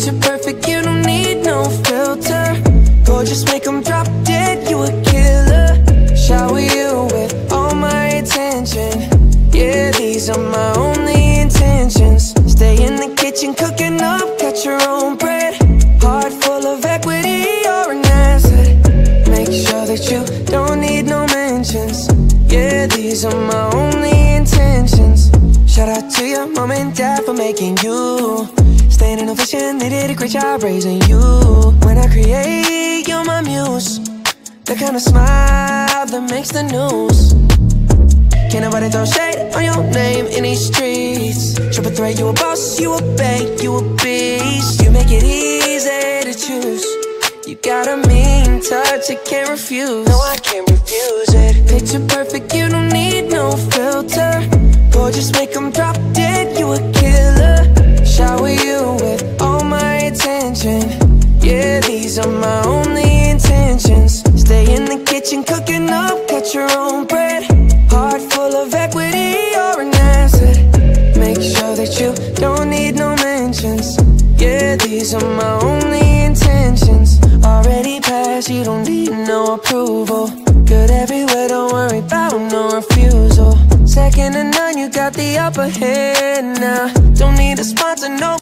Picture perfect, you don't need no filter. Gorgeous, make them drop dead, you a killer. Shower you with all my attention. Yeah, these are my only intentions. Stay in the kitchen cooking up, cut your own bread. Heart full of equity, you're an asset. Make sure that you don't need no mentions. Yeah, these are my only intentions. Shout out to your mom and dad for making you. Staying in vision, they did a great job raising you. When I create, you're my muse. The kind of smile that makes the news. Can't nobody throw shade on your name in these streets. Triple threat, you a boss, you a bank, you a beast. You make it easy to choose. You got a mean touch, I can't refuse. No, I can't refuse it. Picture perfect, you don't need no filter. Gorgeous, make them drop dead, you a killer. Shower you with all my attention. Yeah, these are my only intentions. Stay in the kitchen cooking up, cut your own bread. Heart full of equity, you're an asset. Make sure that you don't need no mentions. Yeah, these are my only intentions. Already passed, you don't need no approval. Good everywhere, don't worry about no refusal. Second to none, you got the upper hand now. Don't need a sponsor, no